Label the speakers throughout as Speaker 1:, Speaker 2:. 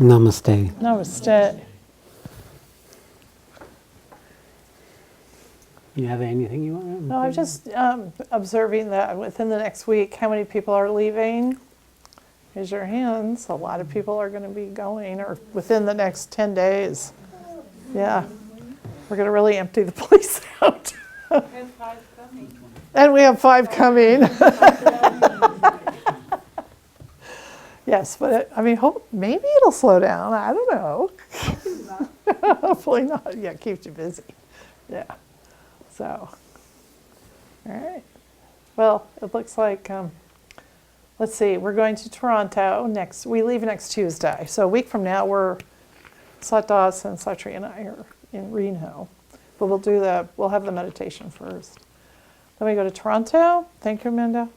Speaker 1: Namaste.
Speaker 2: Namaste.
Speaker 1: You have anything you want to?
Speaker 2: No, I'm just observing that within the next week, how many people are leaving? Raise your hands. A lot of people are going to be going, or within the next 10 days. Yeah. We're going to really empty the place out. And we have 5 coming. Yes, but maybe it'll slow down. I don't know. Hopefully not. Yeah, keeps you busy. Yeah. So, all right. Well, it looks like, let's see, we're going to Toronto next. We leave next Tuesday. So a week from now, Sat and Satri and I are in Reno. But we'll have the meditation first. Then we go to Toronto. Thank you, Amanda.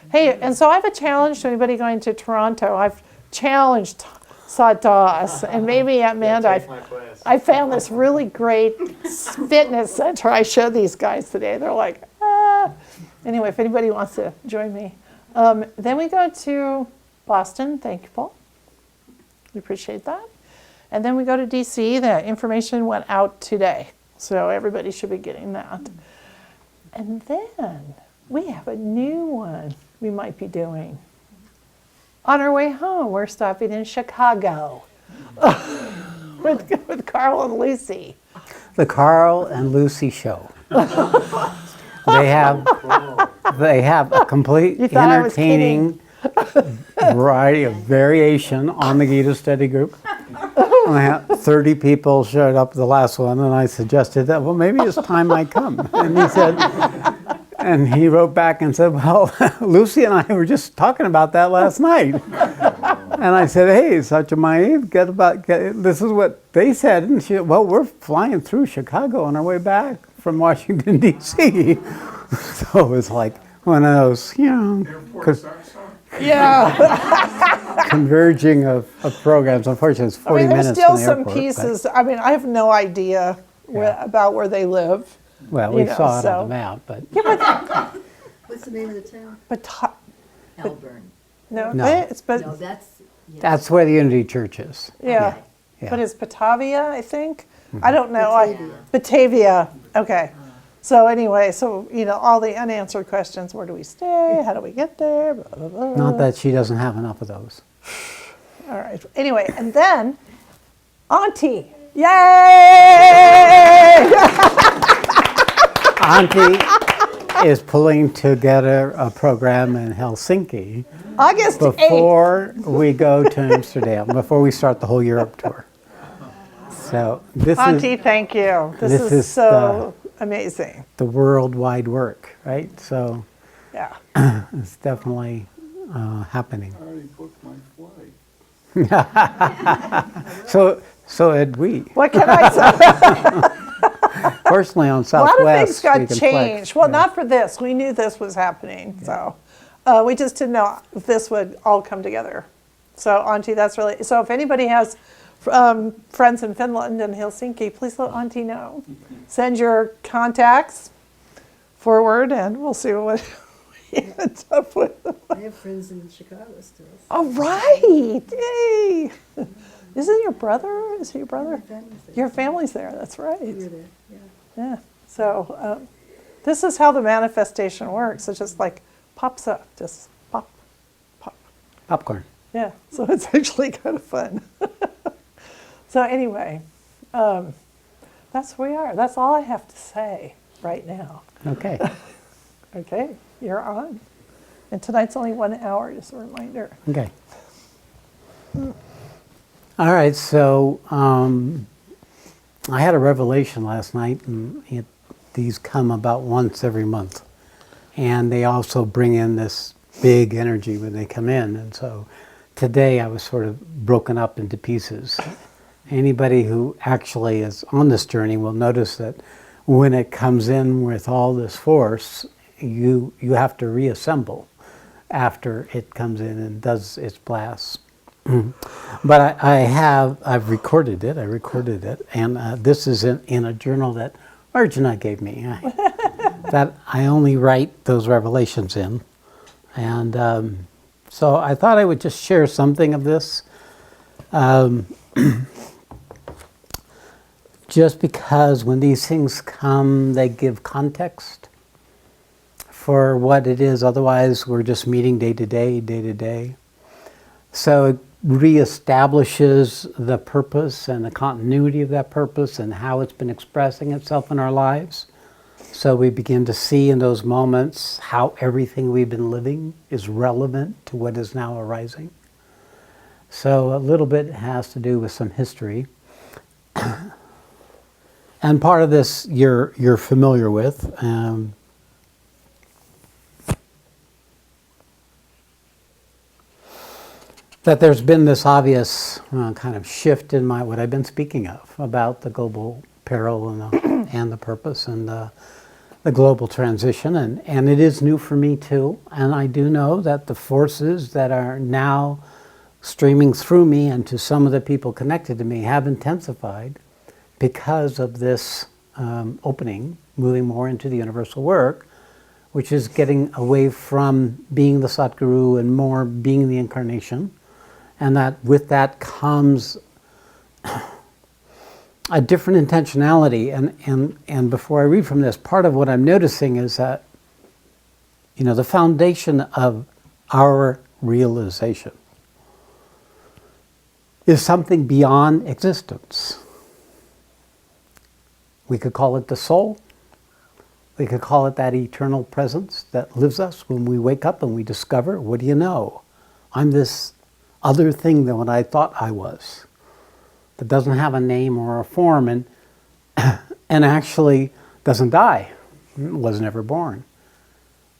Speaker 2: Hey, and so I have a challenge to anybody going to Toronto. I've challenged Sadas, and maybe Amanda, I found this really great fitness center. I showed these guys today. They're like, ah. Anyway, if anybody wants to join me. Then we go to Boston. Thank you, Paul. We appreciate that. And then we go to DC. The information went out today, so everybody should be getting that. And then we have a new one we might be doing. On our way home, we're stopping in Chicago with Carl and Lucy.
Speaker 1: The Carl and Lucy Show. They have a complete entertaining variety of variation on the Gita Study Group. I had 30 people showed up the last one, and I suggested that, well, maybe it's time I come. And he said, and he wrote back and said, well, Lucy and I were just talking about that last night. And I said, hey, Satchamayi, this is what they said. And she said, well, we're flying through Chicago on our way back from Washington, D.C. So it was like one of those, converging of programs. Unfortunately, it's 40 minutes from the airport.
Speaker 2: There's still some pieces. I have no idea about where they live.
Speaker 1: Well, we saw it on the map, but...
Speaker 3: What's the name of the town? Elburn.
Speaker 2: No,
Speaker 1: that's where the Unity Church is.
Speaker 2: Yeah. But it's Batavia, I think. I don't know. Batavia. Okay. So anyway, all the unanswered questions. Where do we stay? How do we get there? Blah, blah, blah.
Speaker 1: Not that she doesn't have enough of those.
Speaker 2: All right. Anyway, and then Auntie. Yay!
Speaker 1: Auntie is pulling together a program in Helsinki
Speaker 2: August 8th.
Speaker 1: Before we go to Amsterdam, before we start the whole Europe tour. So
Speaker 2: Auntie, thank you. This is so amazing.
Speaker 1: The worldwide work, right? So
Speaker 2: yeah,
Speaker 1: it's definitely happening.
Speaker 4: I already booked my flight.
Speaker 1: So had we.
Speaker 2: What can I say?
Speaker 1: Personally, on
Speaker 2: A
Speaker 1: Southwest,
Speaker 2: lot of things got changed.
Speaker 1: Flex.
Speaker 2: Well, not for this. We knew this was happening, so we just didn't know if this would all come together. So, Auntie, that's really so. If anybody has friends in Finland and Helsinki, please let Auntie know. Send your contacts forward, and we'll see what we end up with.
Speaker 3: I have friends in Chicago still.
Speaker 2: All right, yay! Isn't your brother? Is he your brother?
Speaker 3: My family's there.
Speaker 2: Your family's there. That's right.
Speaker 3: We're there, yeah.
Speaker 2: Yeah. So this is how the manifestation works. It just like pops up, just pop, pop.
Speaker 1: Popcorn.
Speaker 2: Yeah. So it's actually kind of fun. So anyway, that's where we are. That's all I have to say right now.
Speaker 1: Okay.
Speaker 2: Okay, you're on. And tonight's only 1 hour, just a reminder.
Speaker 1: Okay. All right, so I had a revelation last night, and these come about once every month. And they also bring in this big energy when they come in. And so today I was sort of broken up into pieces. Anybody who actually is on this journey will notice that when it comes in with all this force, you have to reassemble after it comes in and does its blast. But I've recorded it. I recorded it, and this is in a journal that Arjuna gave me. That I only write those revelations in, and so I thought I would just share something of this. Just because when these things come, they give context for what it is. Otherwise, we're just meeting day to day, day to day. So it reestablishes the purpose and the continuity of that purpose and how it's been expressing itself in our lives. So we begin to see in those moments how everything we've been living is relevant to what is now arising. So a little bit has to do with some history. And part of this you're familiar with. That there's been this obvious kind of shift in what I've been speaking of about the global peril and the purpose and the global transition. And it is new for me too. And I do know that the forces that are now streaming through me and to some of the people connected to me have intensified because of this opening, moving more into the universal work, which is getting away from being the Satguru and more being the incarnation. And that with that comes a different intentionality. And before I read from this, part of what I'm noticing is that, the foundation of our realization is something beyond existence. We could call it the soul. We could call it that eternal presence that lives us when we wake up and we discover, what do you know? I'm this other thing than what I thought I was, that doesn't have a name or a form and actually doesn't die, was never born.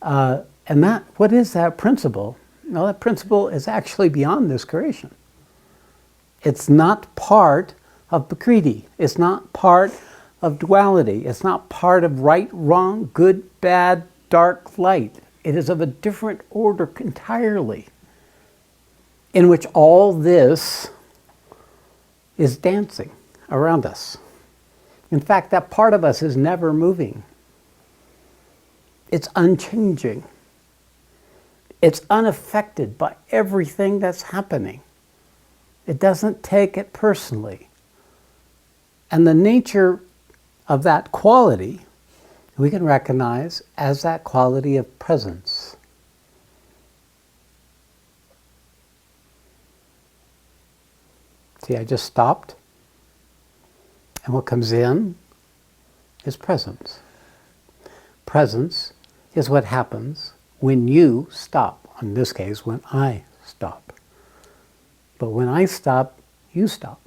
Speaker 1: And what is that principle? No, that principle is actually beyond this creation. It's not part of Prakriti. It's not part of duality. It's not part of right, wrong, good, bad, dark, light. It is of a different order entirely, in which all this is dancing around us. In fact, that part of us is never moving. It's unchanging. It's unaffected by everything that's happening. It doesn't take it personally. And the nature of that quality we can recognize as that quality of presence. See, I just stopped, and what comes in is presence. Presence is what happens when you stop. In this case, when I stop. But when I stop, you stop.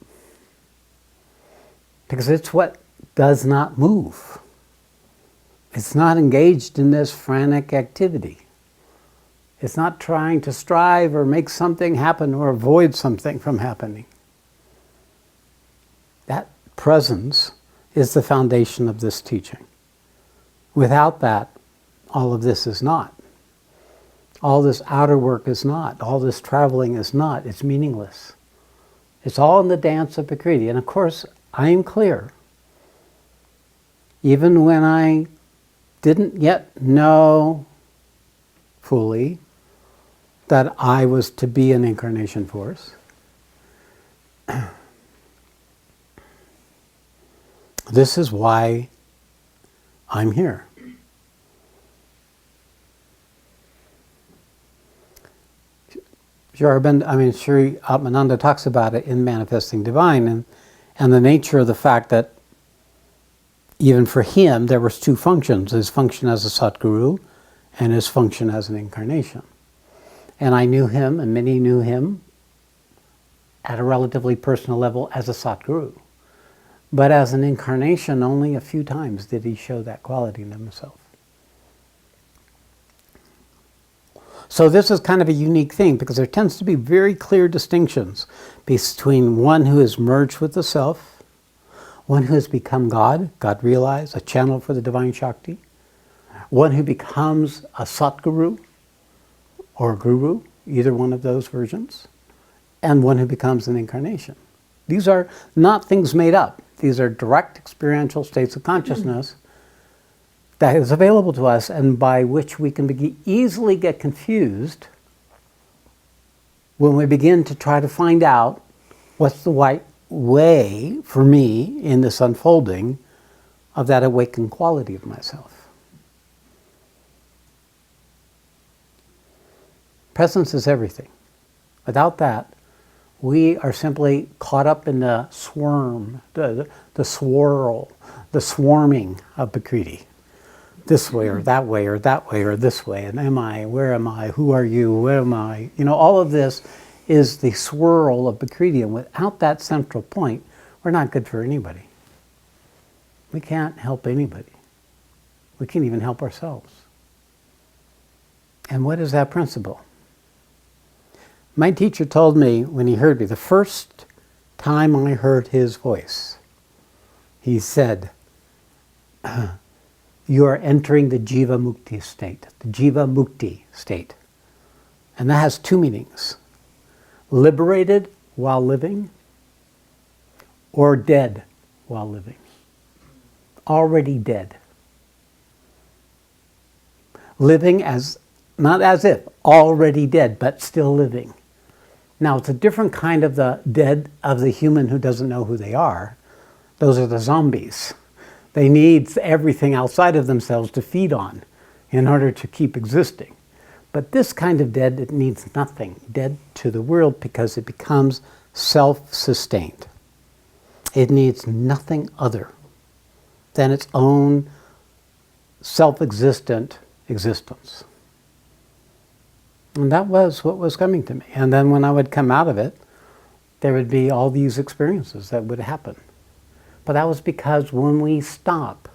Speaker 1: Because it's what does not move. It's not engaged in this frantic activity. It's not trying to strive or make something happen or avoid something from happening. That presence is the foundation of this teaching. Without that, all of this is not. All this outer work is not. All this traveling is not. It's meaningless. It's all in the dance of Prakriti. And of course, I am clear. Even when I didn't yet know fully that I was to be an incarnation force, this is why I'm here. Sri Atmananda talks about it in Manifesting Divine, and the nature of the fact that even for him there was two functions, his function as a Satguru and his function as an incarnation. And I knew him, and many knew him at a relatively personal level as a Satguru. But as an incarnation, only a few times did he show that quality in himself. So this is kind of a unique thing, because there tends to be very clear distinctions between one who is merged with the self, one who has become God realized, a channel for the divine Shakti, one who becomes a Satguru or a Guru, either one of those versions, and one who becomes an incarnation. These are not things made up. These are direct experiential states of consciousness that is available to us, and by which we can easily get confused when we begin to try to find out What's the right way for me in this unfolding of that awakened quality of myself? Presence is everything. Without that, we are simply caught up in the swarm, the swirl, the swarming of Prakriti. This way or that way or that way or this way. And am I? Where am I? Who are you? Where am I? You know, all of this is the swirl of Prakriti. And without that central point, we're not good for anybody. We can't help anybody. We can't even help ourselves. And what is that principle? My teacher told me when he heard me, the first time I heard his voice, he said, you are entering the Jiva Mukti state, the Jiva Mukti state. And that has two meanings. Liberated while living, or dead while living. Already dead. Living as, not as if, already dead, but still living. Now, it's a different kind of the dead of the human who doesn't know who they are. Those are the zombies. They need everything outside of themselves to feed on in order to keep existing. But this kind of dead, it needs nothing. Dead to the world because it becomes self-sustained. It needs nothing other than its own self-existent existence. And that was what was coming to me. And then when I would come out of it, there would be all these experiences that would happen. But that was because when we stop,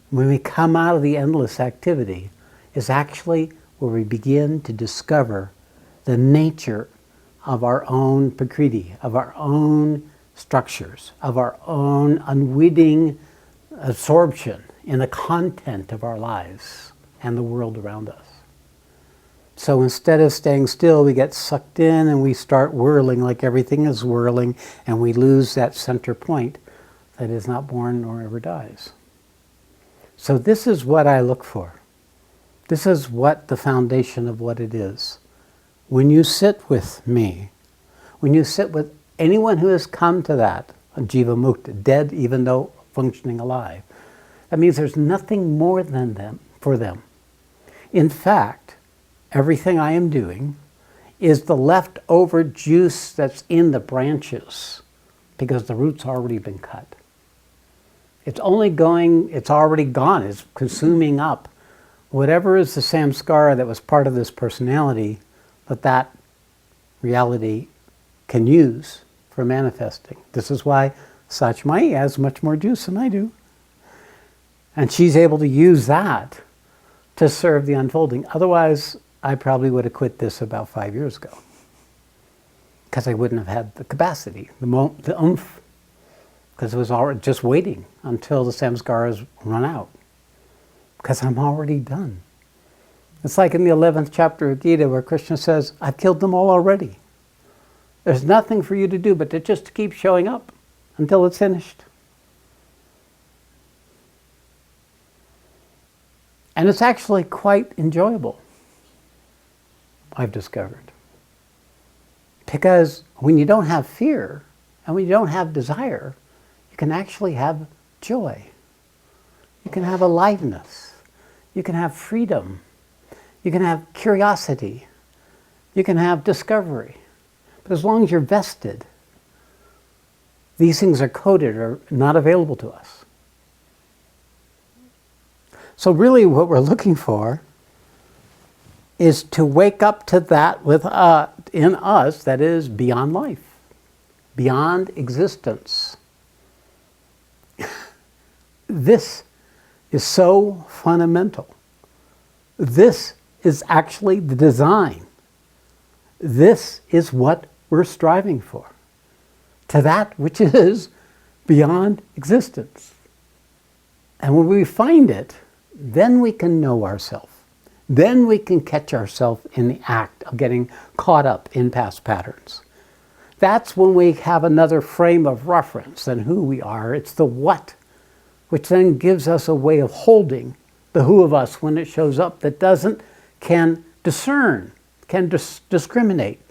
Speaker 1: when we come out of the endless activity, is actually where we begin to discover the nature of our own Prakriti, of our own structures, of our own unwitting absorption in the content of our lives and the world around us. So instead of staying still, we get sucked in and we start whirling like everything is whirling, and we lose that center point that is not born nor ever dies. So this is what I look for. This is what the foundation of what it is. When you sit with me, when you sit with anyone who has come to that, a Jiva Mukta, dead even though functioning alive, that means there's nothing more than them for them. In fact, everything I am doing is the leftover juice that's in the branches because the root's already been cut. It's only going, it's already gone, it's consuming up whatever is the samskara that was part of this personality that reality can use for manifesting. This is why Satchmai has much more juice than I do. And she's able to use that to serve the unfolding. Otherwise, I probably would have quit this about 5 years ago. Because I wouldn't have had the capacity, the oomph. Because it was already just waiting until the samskaras run out. Because I'm already done. It's like in the 11th chapter of Gita where Krishna says, I've killed them all already. There's nothing for you to do but to just keep showing up until it's finished. And it's actually quite enjoyable, I've discovered. Because when you don't have fear and when you don't have desire, you can actually have joy. You can have aliveness. You can have freedom. You can have curiosity. You can have discovery. But as long as you're vested, these things are coded or not available to us. So really what we're looking for is to wake up to that in us that is beyond life, beyond existence. This is so fundamental. This is actually the design. This is what we're striving for. To that which is beyond existence. And when we find it, then we can know ourselves. Then we can catch ourselves in the act of getting caught up in past patterns. That's when we have another frame of reference than who we are. It's the what, which then gives us a way of holding the who of us when it shows up that can discern, can discriminate,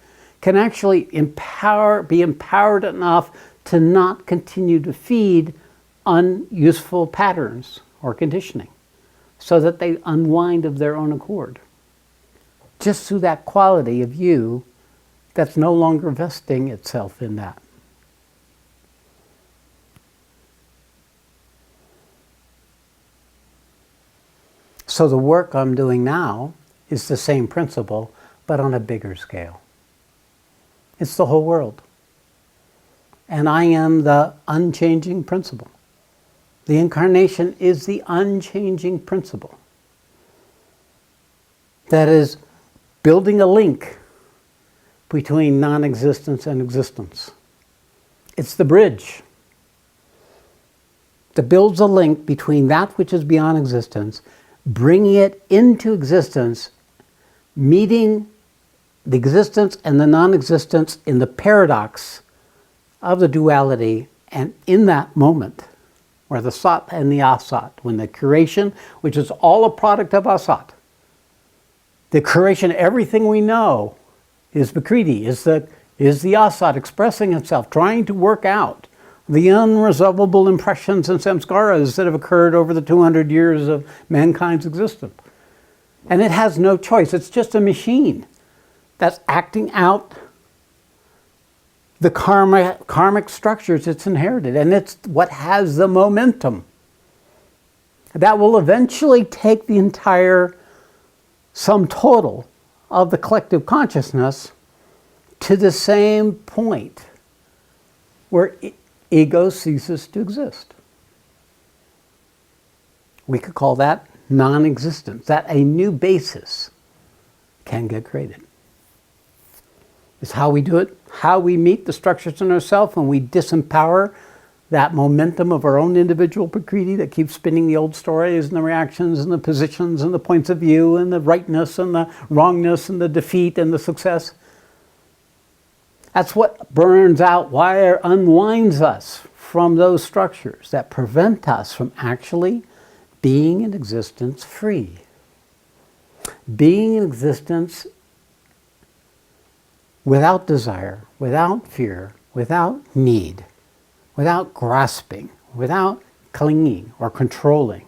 Speaker 1: can actually be empowered enough to not continue to feed unuseful patterns or conditioning so that they unwind of their own accord. Just through that quality of you that's no longer vesting itself in that. So the work I'm doing now is the same principle, but on a bigger scale. It's the whole world. And I am the unchanging principle. The incarnation is the unchanging principle that is building a link between non-existence and existence. It's the bridge that builds a link between that which is beyond existence, bringing it into existence, meeting the existence and the non-existence in the paradox of the duality, and in that moment, where the Sat and the Asat, when the creation, which is all a product of Asat, the creation, everything we know, is Prakriti, is the Asat expressing itself, trying to work out the unresolvable impressions and samskaras that have occurred over the 200 years of mankind's existence. And it has no choice. It's just a machine that's acting out the karmic structures it's inherited. And it's what has the momentum that will eventually take the entire sum total of the collective consciousness to the same point where ego ceases to exist. We could call that non-existence, that a new basis can get created. It's how we do it, how we meet the structures in ourselves when we disempower that momentum of our own individual Prakriti that keeps spinning the old stories and the reactions and the positions and the points of view and the rightness and the wrongness and the defeat and the success. That's what burns out, wire unwinds us from those structures that prevent us from actually being in existence free. Being in existence without desire, without fear, without need, without grasping, without clinging or controlling.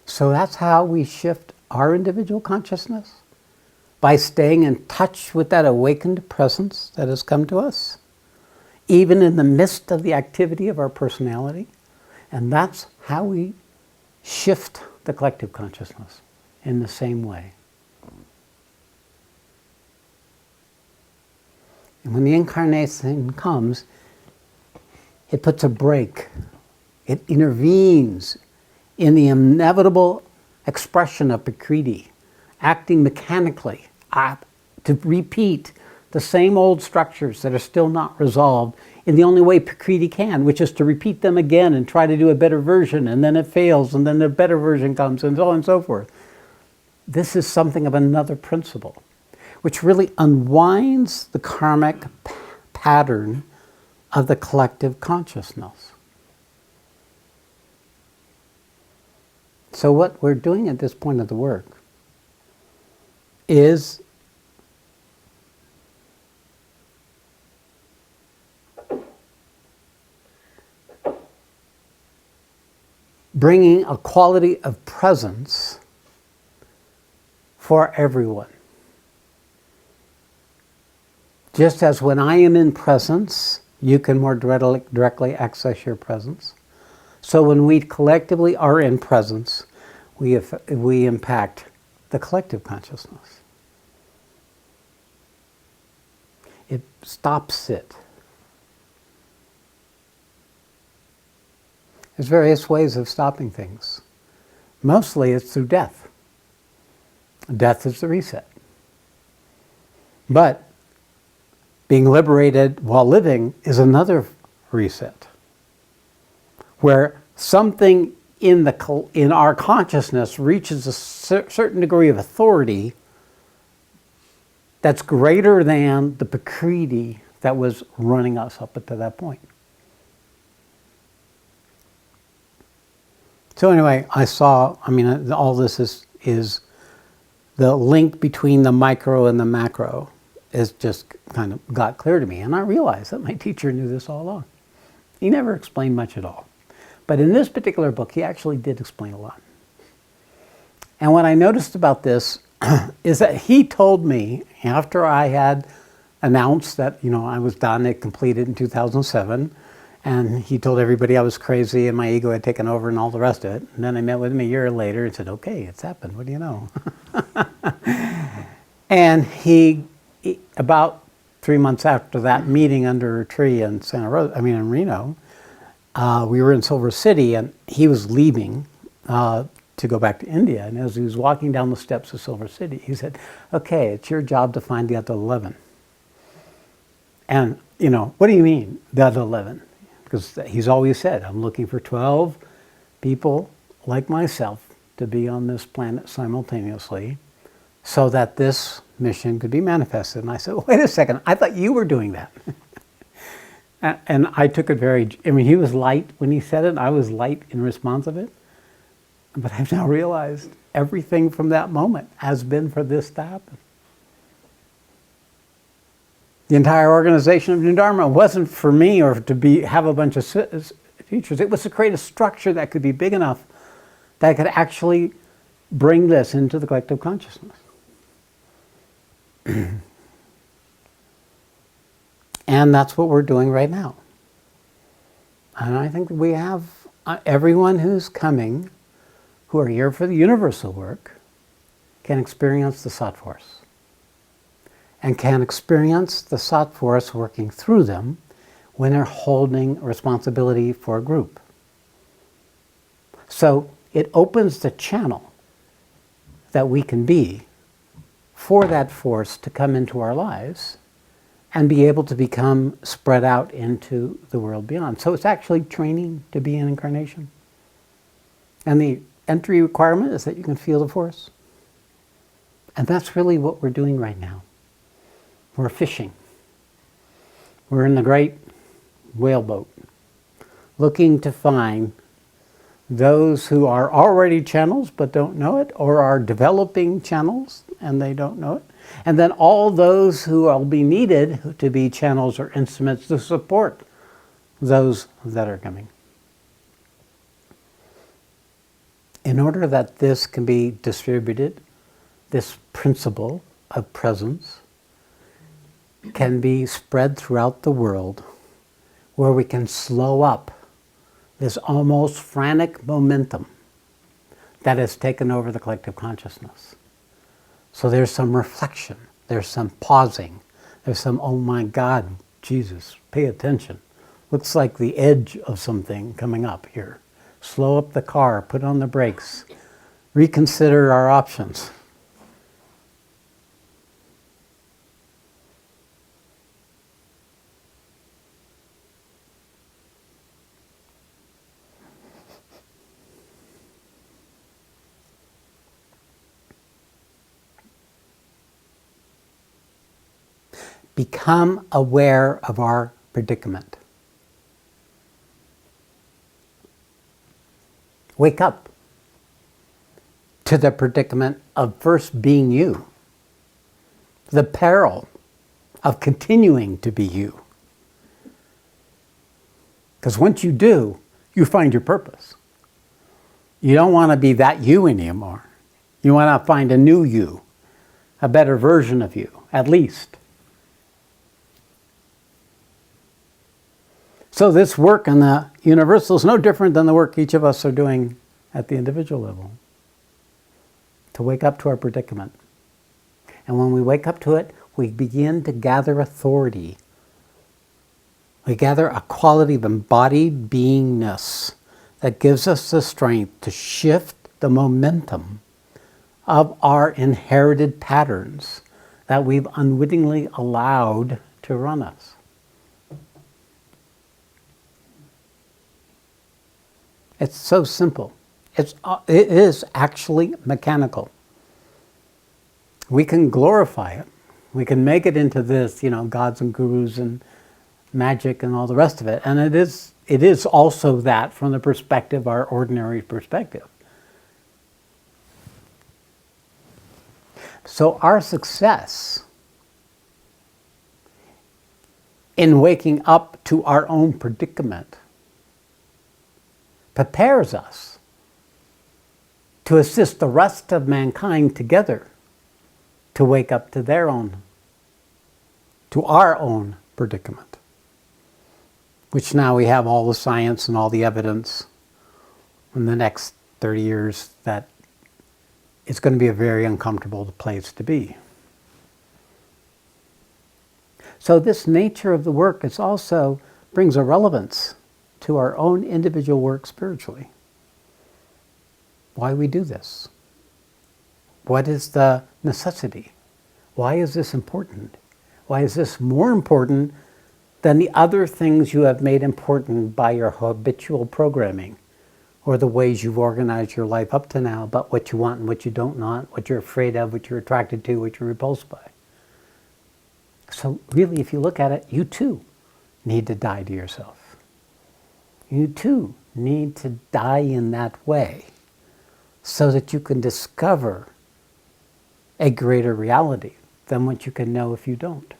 Speaker 1: So that's how we shift our individual consciousness, by staying in touch with that awakened presence that has come to us, even in the midst of the activity of our personality. And that's how we shift the collective consciousness in the same way. And when the incarnation comes, it puts a break. It intervenes in the inevitable expression of Prakriti, acting mechanically to repeat the same old structures that are still not resolved in the only way Prakriti can, which is to repeat them again and try to do a better version, and then it fails, and then a better version comes, and so on and so forth. This is something of another principle, which really unwinds the karmic pattern of the collective consciousness. So what we're doing at this point of the work is bringing a quality of presence for everyone. Just as when I am in presence, you can more directly access your presence. So when we collectively are in presence, we impact the collective consciousness. It stops it. There's various ways of stopping things. Mostly it's through death. Death is the reset. But being liberated while living is another reset, where something in our consciousness reaches a certain degree of authority that's greater than the Prakriti that was running us up to that point. So anyway, all this is the link between the micro and the macro is just kind of got clear to me. And I realized that my teacher knew this all along. He never explained much at all. But in this particular book, he actually did explain a lot. And what I noticed about this is that he told me, after I had announced that, I was done, it completed in 2007, and he told everybody I was crazy and my ego had taken over and all the rest of it. And then I met with him a year later and said, okay, it's happened, what do you know? And he, about 3 months after that meeting under a tree in in Reno, we were in Silver City and he was leaving to go back to India. And as he was walking down the steps of Silver City, he said, okay, it's your job to find the other 11. And, what do you mean, the other 11? Because he's always said, I'm looking for 12 people like myself to be on this planet simultaneously so that this mission could be manifested. And I said, wait a second, I thought you were doing that. And I took it he was light when he said it. I was light in response of it. But I've now realized everything from that moment has been for this to happen. The entire organization of New Dharma wasn't for me or to have a bunch of teachers. It was to create a structure that could be big enough that could actually bring this into the collective consciousness. And that's what we're doing right now. And I think we have everyone who's coming, who are here for the universal work, can experience the Sat Force. And can experience the Sat Force working through them when they're holding responsibility for a group. So it opens the channel that we can be for that force to come into our lives and be able to become spread out into the world beyond. So it's actually training to be an incarnation. And the entry requirement is that you can feel the force. And that's really what we're doing right now. We're fishing. We're in the great whaleboat, looking to find those who are already channels but don't know it, or are developing channels and they don't know it. And then all those who will be needed to be channels or instruments to support those that are coming. In order that this can be distributed, this principle of presence can be spread throughout the world, where we can slow up this almost frantic momentum that has taken over the collective consciousness. So there's some reflection, there's some pausing, there's some, oh my God, Jesus, pay attention. Looks like the edge of something coming up here. Slow up the car, put on the brakes, reconsider our options. Become aware of our predicament. Wake up to the predicament of first being you, the peril of continuing to be you. Because once you do, you find your purpose. You don't want to be that you anymore. You want to find a new you, a better version of you, at least. So this work on the universal is no different than the work each of us are doing at the individual level. To wake up to our predicament. And when we wake up to it, we begin to gather authority. We gather a quality of embodied beingness that gives us the strength to shift the momentum of our inherited patterns that we've unwittingly allowed to run us. It's so simple. It is actually mechanical. We can glorify it. We can make it into this, gods and gurus and magic and all the rest of it. And it is also that from the perspective, our ordinary perspective. So our success in waking up to our own predicament prepares us to assist the rest of mankind together to wake up to our own predicament, which now we have all the science and all the evidence in the next 30 years that it's going to be a very uncomfortable place to be. So this nature of the work is also brings a relevance to our own individual work spiritually. Why we do this? What is the necessity? Why is this important? Why is this more important than the other things you have made important by your habitual programming or the ways you've organized your life up to now about what you want and what you don't want, what you're afraid of, what you're attracted to, what you're repulsed by? So really, if you look at it, you too need to die to yourself. You too need to die in that way so that you can discover a greater reality than what you can know if you don't.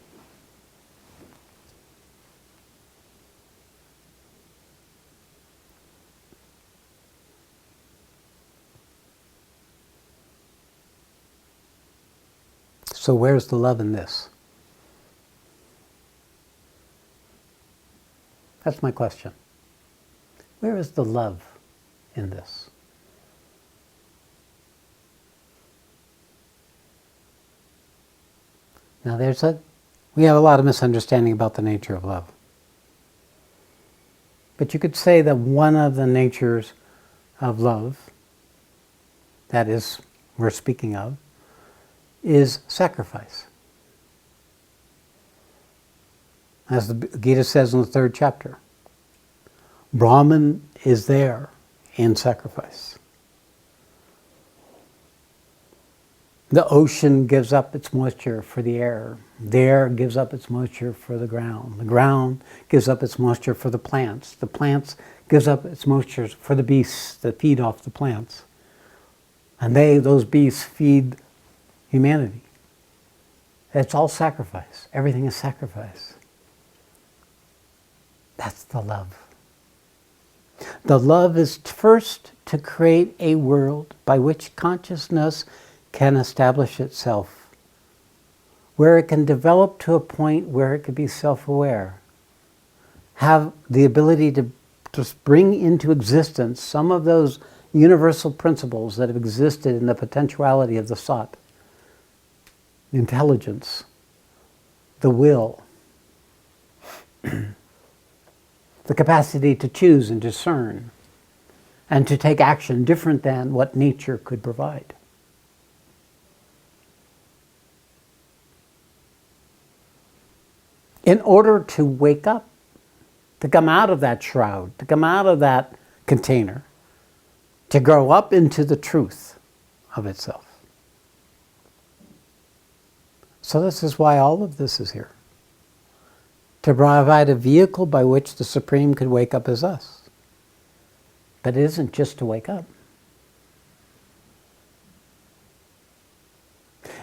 Speaker 1: So where's the love in this? That's my question. Where is the love in this? Now we have a lot of misunderstanding about the nature of love. But you could say that one of the natures of love, that is, we're speaking of, is sacrifice. As the Gita says in the 3rd chapter, Brahman is there in sacrifice. The ocean gives up its moisture for the air. The air gives up its moisture for the ground. The ground gives up its moisture for the plants. The plants gives up its moisture for the beasts that feed off the plants. And those beasts feed humanity. It's all sacrifice. Everything is sacrifice. That's the love. The love is first to create a world by which consciousness can establish itself, where it can develop to a point where it can be self-aware, have the ability to bring into existence some of those universal principles that have existed in the potentiality of the Sat, the intelligence, the will, the capacity to choose and discern, and to take action different than what nature could provide. In order to wake up, to come out of that shroud, to come out of that container, to grow up into the truth of itself. So this is why all of this is here. To provide a vehicle by which the Supreme could wake up as us. But it isn't just to wake up.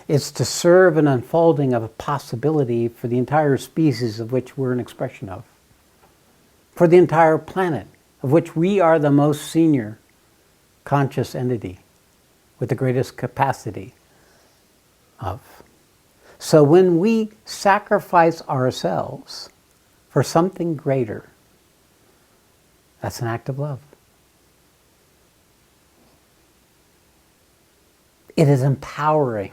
Speaker 1: It's to serve an unfolding of a possibility for the entire species of which we're an expression of. For the entire planet, of which we are the most senior conscious entity with the greatest capacity of. So when we sacrifice ourselves for something greater, that's an act of love. It is empowering.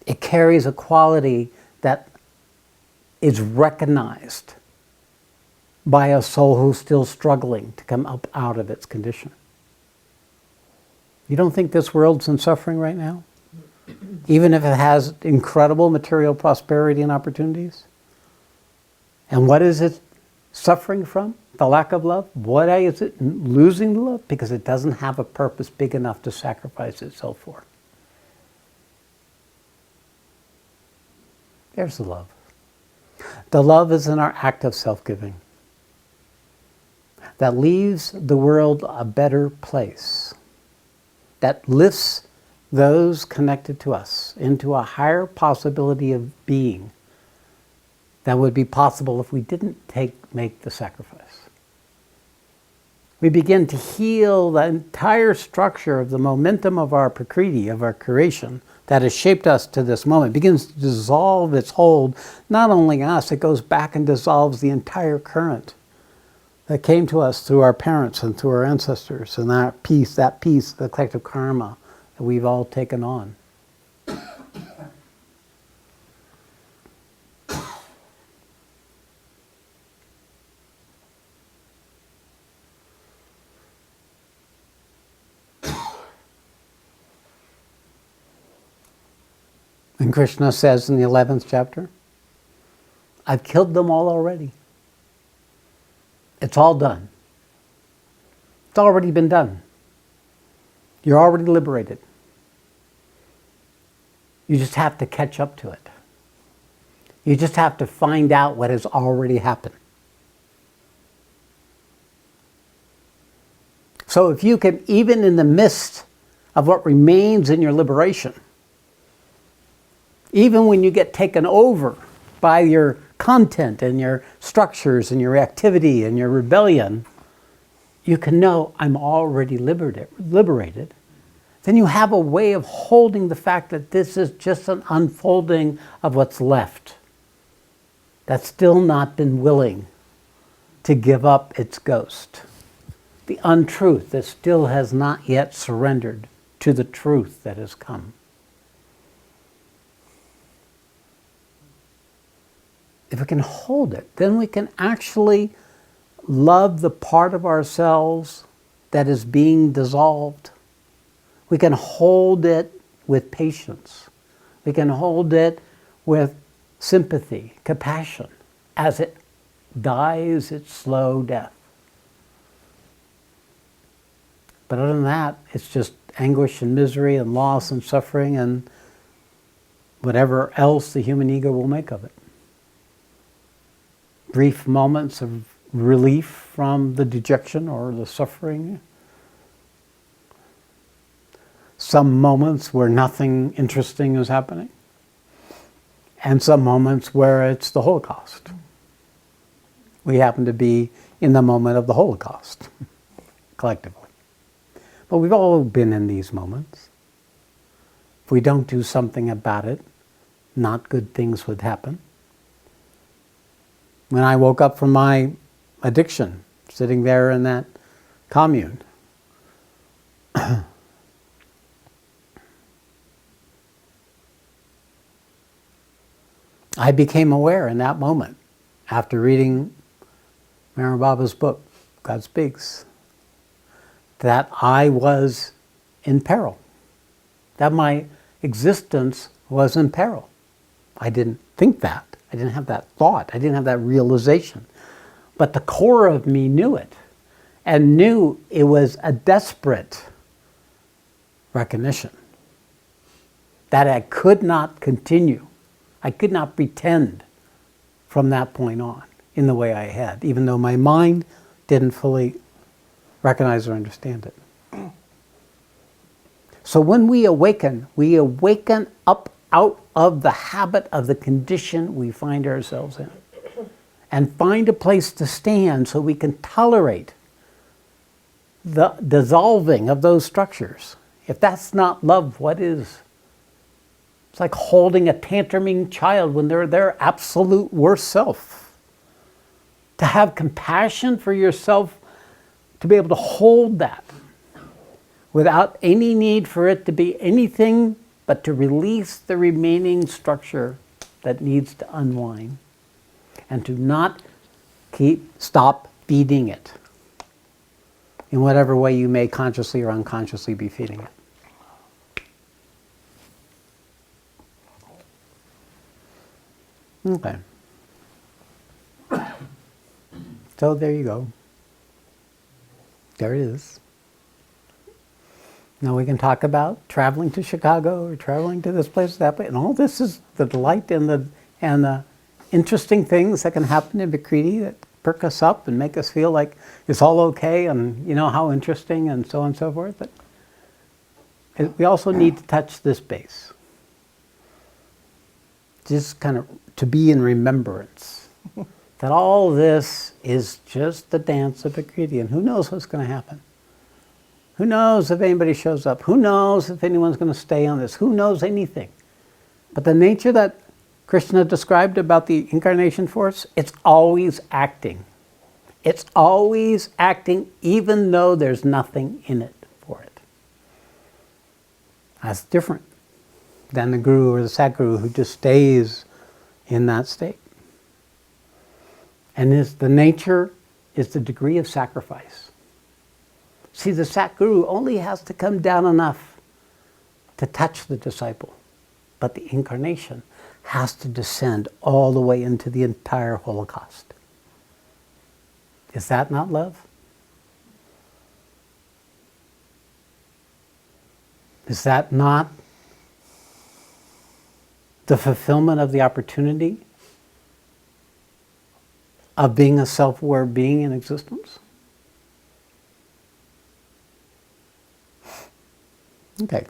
Speaker 1: It carries a quality that is recognized by a soul who's still struggling to come up out of its condition. You don't think this world's in suffering right now? Even if it has incredible material prosperity and opportunities? And what is it suffering from? The lack of love? What is it losing the love? Because it doesn't have a purpose big enough to sacrifice itself for. There's the love. The love is in our act of self-giving that leaves the world a better place, that lifts those connected to us into a higher possibility of being that would be possible if we didn't make the sacrifice. We begin to heal the entire structure of the momentum of our Prakriti, of our creation, that has shaped us to this moment. It begins to dissolve its hold, not only us, it goes back and dissolves the entire current that came to us through our parents and through our ancestors, and that piece, the collective karma that we've all taken on. And Krishna says in the 11th chapter, I've killed them all already. It's all done. It's already been done. You're already liberated. You just have to catch up to it. You just have to find out what has already happened. So if you can, even in the midst of what remains in your liberation, even when you get taken over by your content and your structures and your activity and your rebellion, you can know I'm already liberated. Then you have a way of holding the fact that this is just an unfolding of what's left, that's still not been willing to give up its ghost. The untruth that still has not yet surrendered to the truth that has come. If we can hold it, then we can actually love the part of ourselves that is being dissolved. We can hold it with patience. We can hold it with sympathy, compassion, as it dies its slow death. But other than that, it's just anguish and misery and loss and suffering and whatever else the human ego will make of it. Brief moments of relief from the dejection or the suffering. Some moments where nothing interesting is happening. And some moments where it's the Holocaust. We happen to be in the moment of the Holocaust, collectively. But we've all been in these moments. If we don't do something about it, not good things would happen. When I woke up from my addiction, sitting there in that commune, I became aware in that moment, after reading Meher Baba's book, God Speaks, that I was in peril, that my existence was in peril. I didn't think that. I didn't have that thought. I didn't have that realization. But the core of me knew it, and knew it was a desperate recognition that I could not continue. I could not pretend from that point on in the way I had, even though my mind didn't fully recognize or understand it. So when we awaken up out of the habit of the condition we find ourselves in, and find a place to stand so we can tolerate the dissolving of those structures. If that's not love, what is? It's like holding a tantruming child when they're their absolute worst self. To have compassion for yourself, to be able to hold that without any need for it to be anything but to release the remaining structure that needs to unwind, and to not stop feeding it in whatever way you may consciously or unconsciously be feeding it. Okay. So there you go. There it is. Now we can talk about traveling to Chicago or traveling to this place, that place, and all this is the delight and the interesting things that can happen in Prakriti that perk us up and make us feel like it's all okay, and you know how interesting and so on and so forth. But we also need to touch this base. Just kind of to be in remembrance that all this is just the dance of Prakriti, and who knows what's going to happen. Who knows if anybody shows up? Who knows if anyone's going to stay on this? Who knows anything? But the nature that Krishna described about the incarnation force, it's always acting. It's always acting even though there's nothing in it for it. That's different than the guru or the Satguru who just stays in that state. And the nature is the degree of sacrifice. See, the Satguru only has to come down enough to touch the disciple, but the incarnation has to descend all the way into the entire Holocaust. Is that not love? Is that not the fulfillment of the opportunity of being a self-aware being in existence? Okay.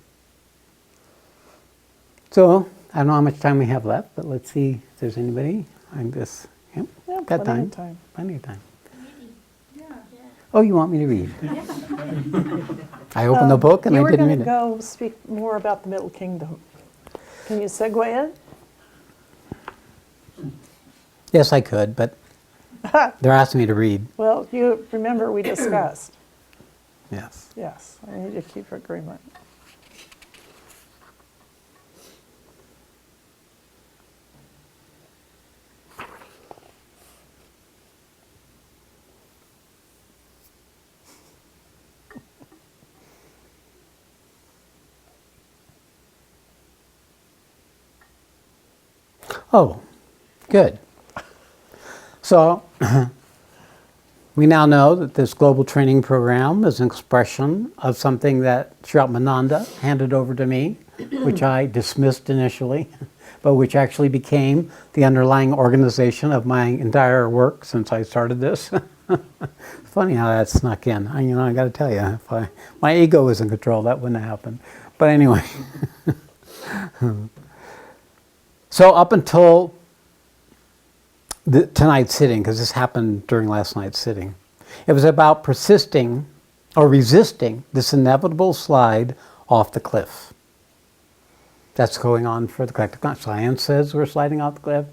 Speaker 1: So, I don't know how much time we have left, but let's see if there's anybody. I'm just, yep,
Speaker 2: Yeah,
Speaker 1: got
Speaker 2: plenty
Speaker 1: time.
Speaker 2: of time.
Speaker 1: Plenty of time. Oh, you want me to read? I opened the book and I didn't read
Speaker 2: You
Speaker 1: it.
Speaker 2: were going to go speak more about the Middle Kingdom. Can you segue in?
Speaker 1: Yes, I could, but they're asking me to read.
Speaker 2: Well, you remember we discussed.
Speaker 1: Yes.
Speaker 2: Yes, I need to keep agreement.
Speaker 1: Oh, good. So, we now know that this global training program is an expression of something that Sri Atmananda handed over to me, which I dismissed initially, but which actually became the underlying organization of my entire work since I started this. Funny how that snuck in. I got to tell you, if my ego was in control, that wouldn't have happened. But anyway. So up until tonight's sitting, because this happened during last night's sitting, it was about persisting or resisting this inevitable slide off the cliff. That's going on for the collective conscious. Science says we're sliding off the cliff.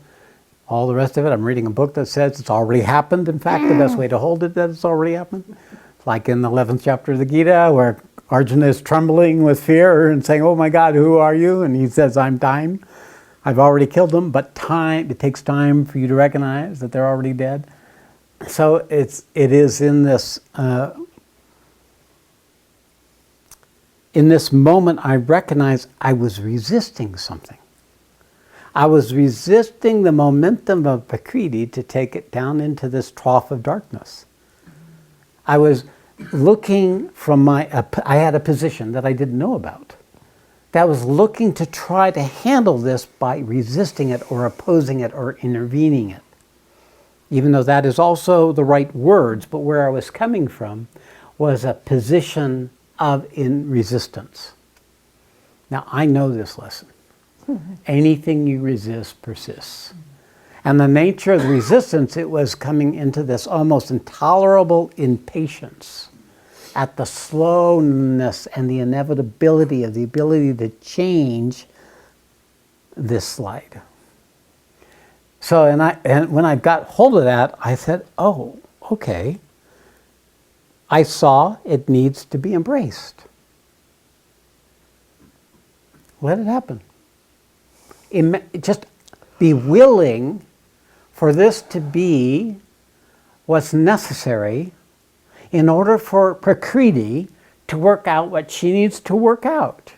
Speaker 1: All the rest of it, I'm reading a book that says it's already happened. In fact, the best way to hold it, that it's already happened. Like in the 11th chapter of the Gita, where Arjuna is trembling with fear and saying, "Oh my God, who are you?" And he says, "I'm time. I've already killed them, but it takes time for you to recognize that they're already dead." So it is in this moment I recognize I was resisting something. I was resisting the momentum of Prakriti to take it down into this trough of darkness. I was looking from I had a position that I didn't know about, that was looking to try to handle this by resisting it or opposing it or intervening it. Even though that is also the right words, but where I was coming from was a position of in resistance. Now, I know this lesson. Anything you resist persists. And the nature of the resistance, it was coming into this almost intolerable impatience at the slowness and the inevitability of the ability to change this slide. So, and when I got hold of that, I said, oh, okay. I saw it needs to be embraced. Let it happen. Just be willing for this to be what's necessary in order for Prakriti to work out what she needs to work out.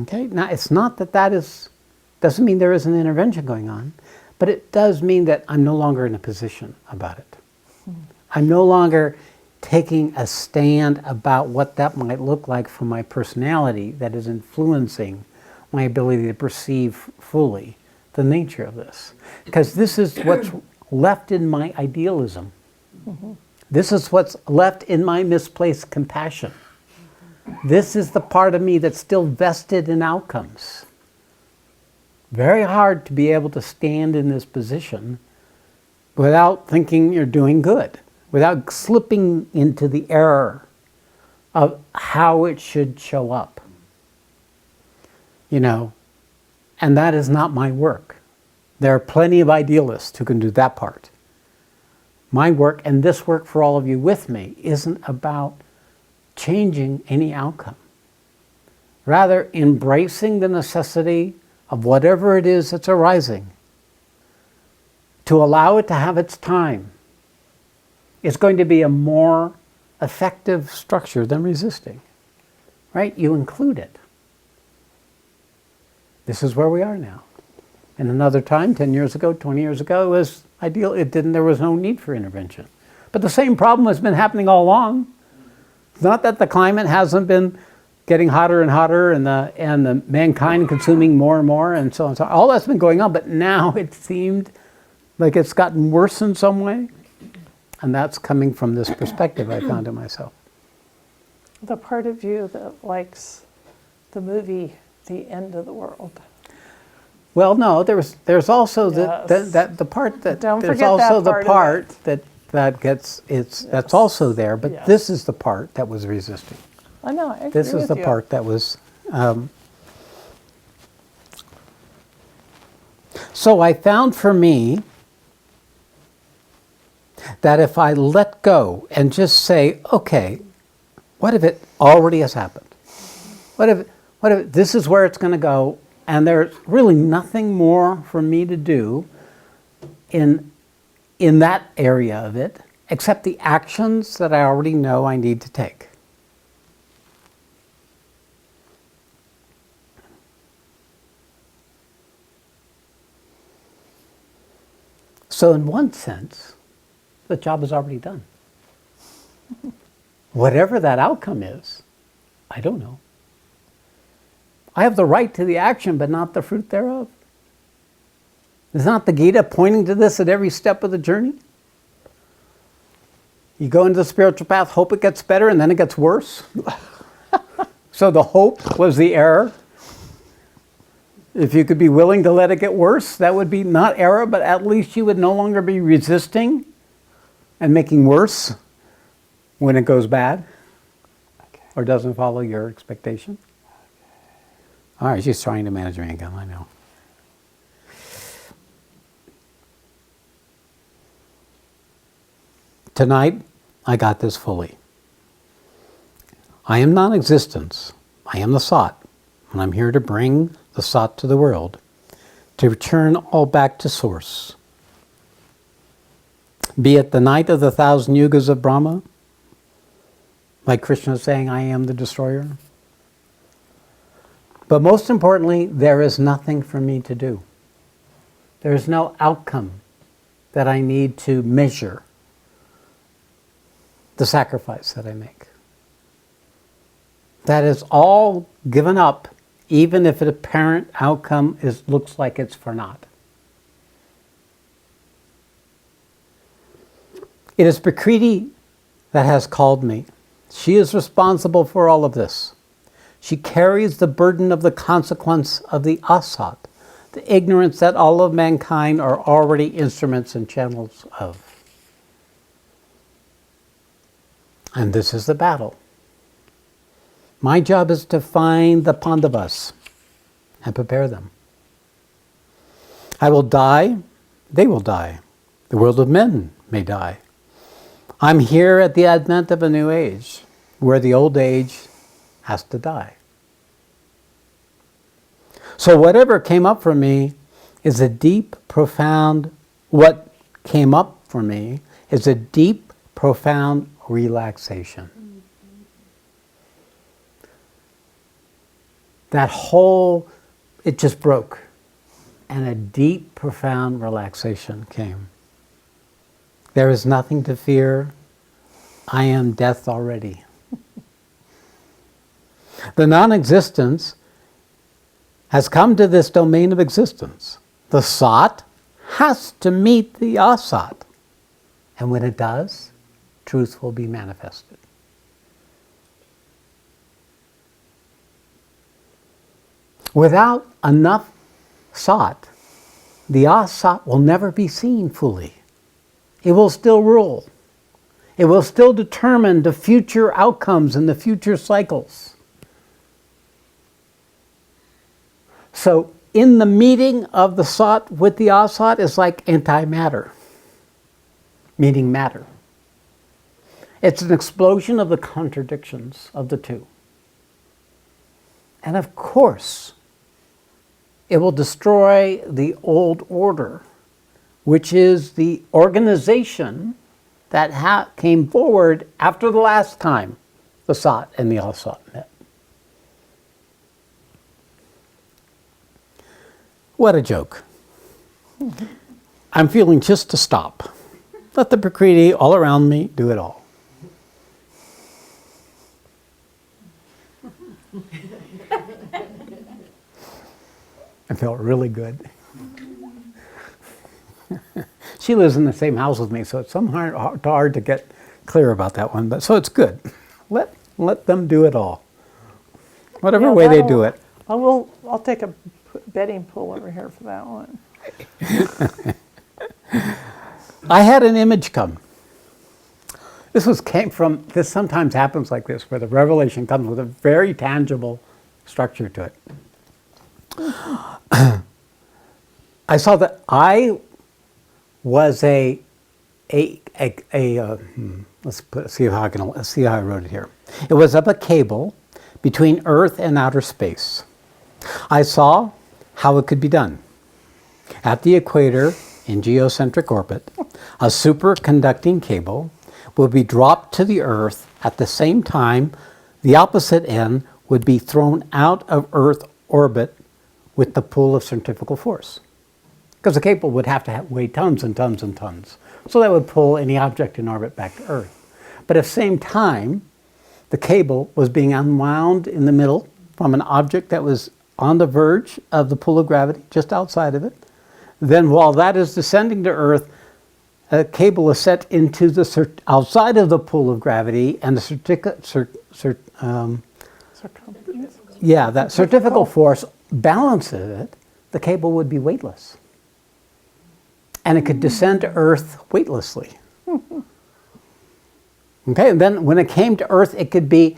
Speaker 1: Okay? Now, it's not that doesn't mean there isn't intervention going on, but it does mean that I'm no longer in a position about it. I'm no longer taking a stand about what that might look like for my personality that is influencing my ability to perceive fully the nature of this. Because this is what's left in my idealism. This is what's left in my misplaced compassion. This is the part of me that's still vested in outcomes. Very hard to be able to stand in this position without thinking you're doing good, without slipping into the error of how it should show up. You know, and that is not my work. There are plenty of idealists who can do that part. My work, and this work for all of you with me, isn't about changing any outcome. Rather, embracing the necessity of whatever it is that's arising, to allow it to have its time. It's going to be a more effective structure than resisting, right? You include it. This is where we are now. And another time, 10 years ago, 20 years ago, it was ideal. There was no need for intervention. But the same problem has been happening all along. It's not that the climate hasn't been getting hotter and hotter and the mankind consuming more and more and so on. So all that's been going on, but now it seemed like it's gotten worse in some way. And that's coming from this perspective I found in myself.
Speaker 2: The part of you that likes the movie The End of the World.
Speaker 1: Well, no, there's also
Speaker 2: Yes.
Speaker 1: the part that
Speaker 2: Don't
Speaker 1: there's
Speaker 2: forget that
Speaker 1: also the
Speaker 2: part of
Speaker 1: part
Speaker 2: it.
Speaker 1: that gets that's also there, but
Speaker 2: Yes.
Speaker 1: this is the part that was resisting.
Speaker 2: I know, I agree
Speaker 1: This is
Speaker 2: with
Speaker 1: the
Speaker 2: you.
Speaker 1: part that was. So I found for me that if I let go and just say, okay, what if it already has happened? What if this is where it's going to go, and there's really nothing more for me to do in that area of it, except the actions that I already know I need to take. So in one sense, the job is already done. Whatever that outcome is, I don't know. I have the right to the action, but not the fruit thereof. Is not the Gita pointing to this at every step of the journey? You go into the spiritual path, hope it gets better, and then it gets worse. So the hope was the error. If you could be willing to let it get worse, that would be not error, but at least you would no longer be resisting and making worse when it goes bad or doesn't follow your expectation. All right, she's trying to manage me again, I know. Tonight, I got this fully. I am non-existence. I am the Sat, and I'm here to bring the Sat to the world, to return all back to Source. Be it the night of the 1,000 yugas of Brahma, like Krishna saying, I am the destroyer. But most importantly, there is nothing for me to do. There is no outcome that I need to measure the sacrifice that I make. That is all given up, even if an apparent outcome looks like it's for naught. It is Prakriti that has called me. She is responsible for all of this. She carries the burden of the consequence of the asat, the ignorance that all of mankind are already instruments and channels of. And this is the battle. My job is to find the Pandavas and prepare them. I will die, they will die. The world of men may die. I'm here at the advent of a new age, where the old age has to die. So whatever came up for me is a deep, profound, what came up for me is a deep, profound relaxation. That whole, it just broke. And a deep, profound relaxation came. There is nothing to fear. I am death already. The non-existence has come to this domain of existence. The Sat has to meet the Asat. And when it does, truth will be manifested. Without enough Sat, the Asat will never be seen fully. It will still rule. It will still determine the future outcomes and the future cycles. So in the meeting of the Sat with the Asat is like antimatter, meaning matter. It's an explosion of the contradictions of the two. And of course, it will destroy the old order, which is the organization that came forward after the last time the Sat and the Asat met. What a joke. I'm feeling just to stop. Let the Prakriti all around me do it all. I felt really good. She lives in the same house with me, so it's hard to get clear about that one. But so it's good. Let them do it all. Whatever
Speaker 2: Yeah,
Speaker 1: way they do it.
Speaker 2: I'll take a bedding pull over here for that one.
Speaker 1: I had an image come. This sometimes happens like this, where the revelation comes with a very tangible structure to it. I saw that I was let's see how I wrote it here. It was up a cable between Earth and outer space. I saw how it could be done. At the equator, in geocentric orbit, a superconducting cable will be dropped to the Earth at the same time the opposite end would be thrown out of Earth orbit with the pull of centrifugal force. Because the cable would have to weigh tons and tons and tons. So that would pull any object in orbit back to Earth. But at the same time, the cable was being unwound in the middle from an object that was on the verge of the pull of gravity, just outside of it. Then while that is descending to Earth, a cable is set into the outside of the pull of gravity, and the centrifugal force balances it. The cable would be weightless. And it could descend to Earth weightlessly. Okay, and then when it came to Earth, it could be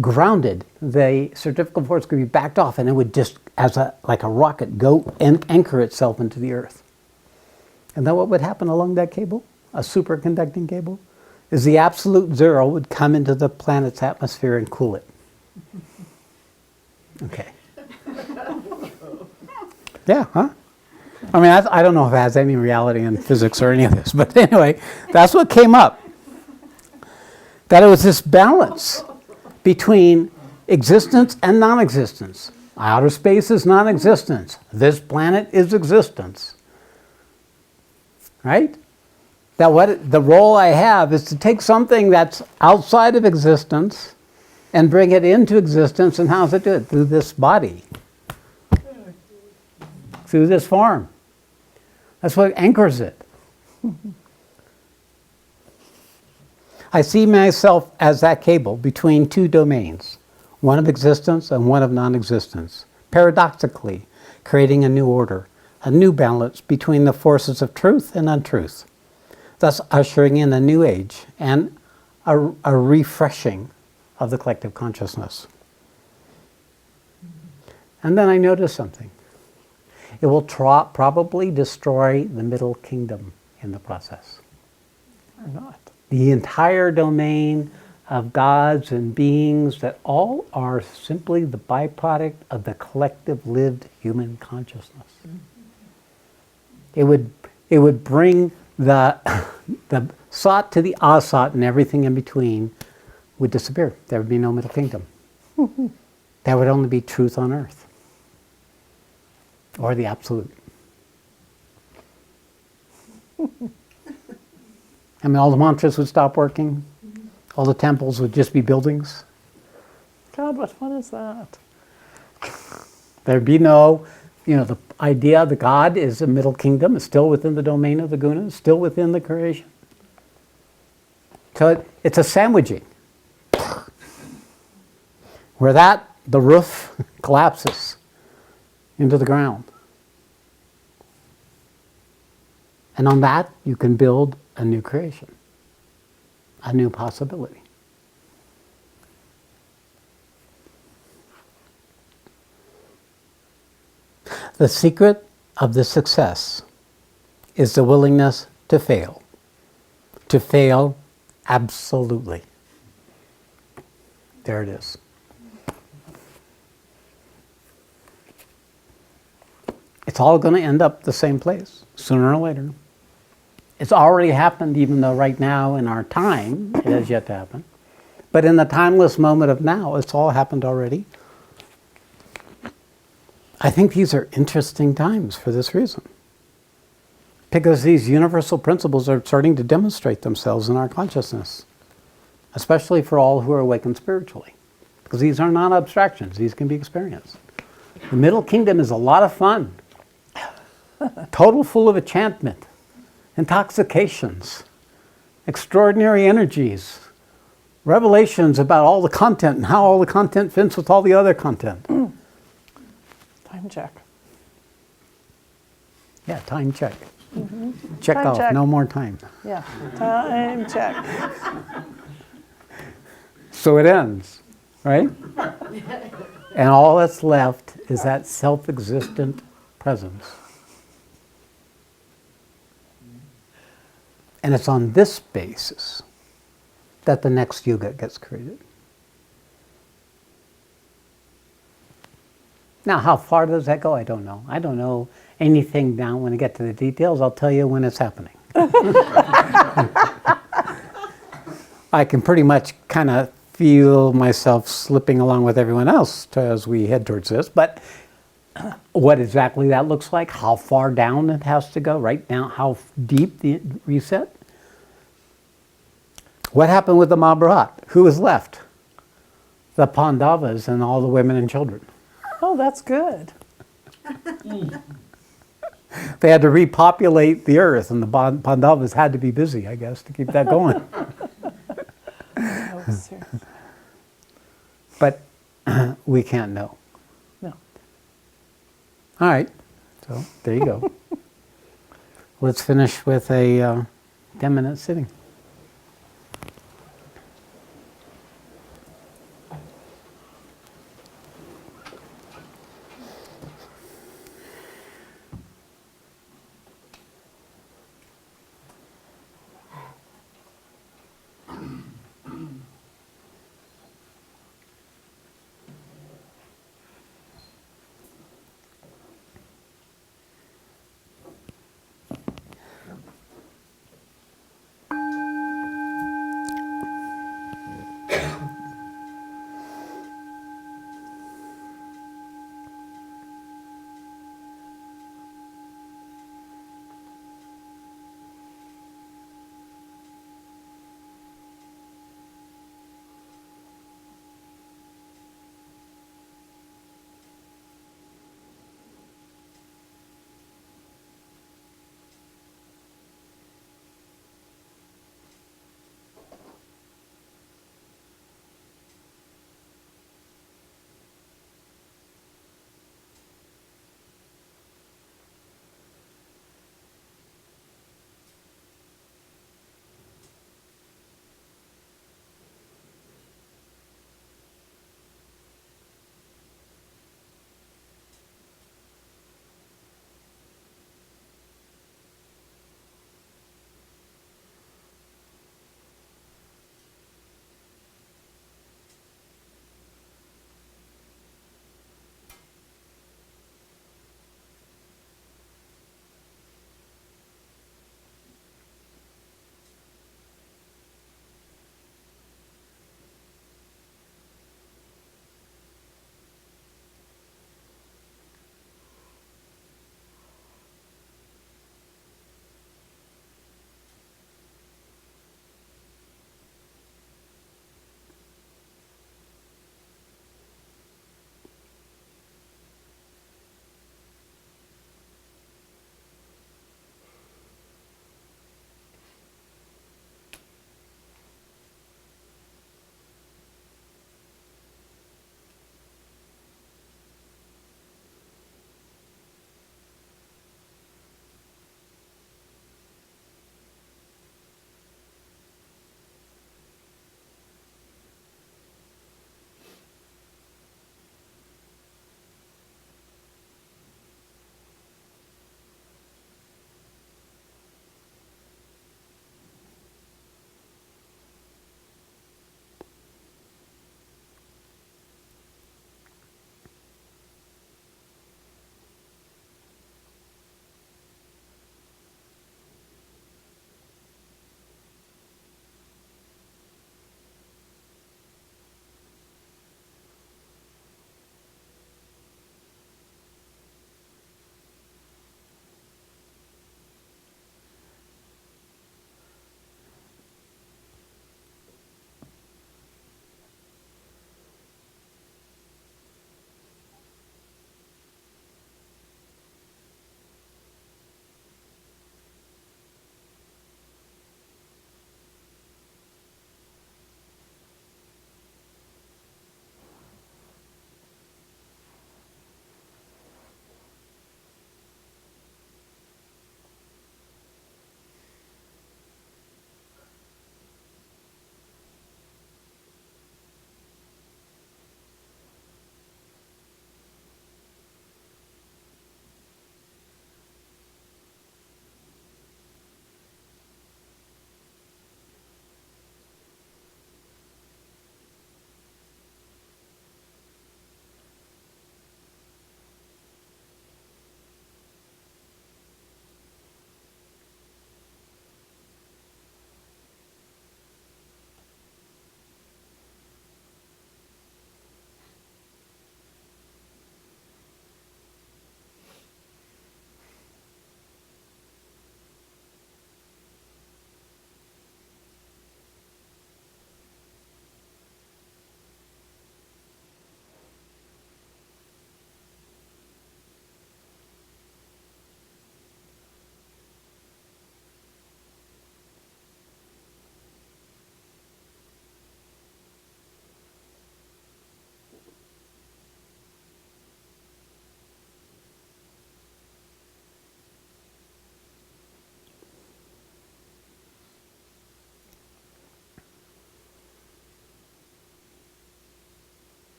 Speaker 1: grounded. The centrifugal force could be backed off, and it would just, like a rocket, go and anchor itself into the Earth. And then what would happen along that cable, a superconducting cable, is the absolute zero would come into the planet's atmosphere and cool it. Okay. Yeah, huh? I mean, I don't know if it has any reality in physics or any of this, but anyway, that's what came up. That it was this balance between existence and non-existence. Outer space is non-existence. This planet is existence. Right? That the role I have is to take something that's outside of existence and bring it into existence. And how does it do it? Through this body. Through this form. That's what anchors it. I see myself as that cable between two domains, one of existence and one of non-existence, paradoxically creating a new order, a new balance between the forces of truth and untruth, thus ushering in a new age and a refreshing of the collective consciousness. And then I noticed something. It will probably destroy the middle kingdom in the process.
Speaker 2: Or not.
Speaker 1: The entire domain of gods and beings that all are simply the byproduct of the collective lived human consciousness. It would bring the Sat to the Asat, and everything in between would disappear. There would be no middle kingdom. There would only be truth on earth. Or the absolute. I mean, all the mantras would stop working. All the temples would just be buildings.
Speaker 2: God, what fun is that?
Speaker 1: There'd be no, the idea the God is a middle kingdom, is still within the domain of the gunas, still within the creation. So it's a sandwiching. Where the roof collapses. into the ground. And on that, you can build a new creation, a new possibility. The secret of this success is the willingness to fail. To fail absolutely. There it is. It's all going to end up the same place, sooner or later. It's already happened, even though right now in our time, it has yet to happen. But in the timeless moment of now, it's all happened already. I think these are interesting times for this reason. Because these universal principles are starting to demonstrate themselves in our consciousness, especially for all who are awakened spiritually. Because these are not abstractions, these can be experienced. The Middle Kingdom is a lot of fun, total full of enchantment, intoxications, extraordinary energies, revelations about all the content and how all the content fits with all the other content.
Speaker 2: Time check.
Speaker 1: Yeah, time check. Check
Speaker 2: Time
Speaker 1: off,
Speaker 2: check.
Speaker 1: no more time.
Speaker 2: Yeah, time check.
Speaker 1: So it ends, right? And all that's left is that self-existent presence. And it's on this basis that the next yuga gets created. Now, how far does that go? I don't know. I don't know anything now. When I get to the details, I'll tell you when it's happening. I can pretty much kind of feel myself slipping along with everyone else as we head towards this. But what exactly that looks like, how far down it has to go, right now, how deep the reset. What happened with the Mahabharat? Who was left? The Pandavas and all the women and children.
Speaker 2: Oh, that's good.
Speaker 1: They had to repopulate the earth, and the Pandavas had to be busy, I guess, to keep that going.
Speaker 2: Oh, serious.
Speaker 1: But we can't know.
Speaker 2: No.
Speaker 1: All right, so there you go. Let's finish with a 10-minute sitting.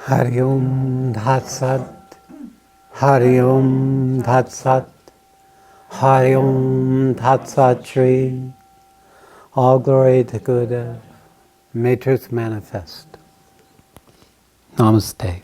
Speaker 1: Hari Om Tat Sat. Hari Om Tat Sat. Hari Om Tat Sat Shri. All glory to Gurudev. May truth manifest. Namaste.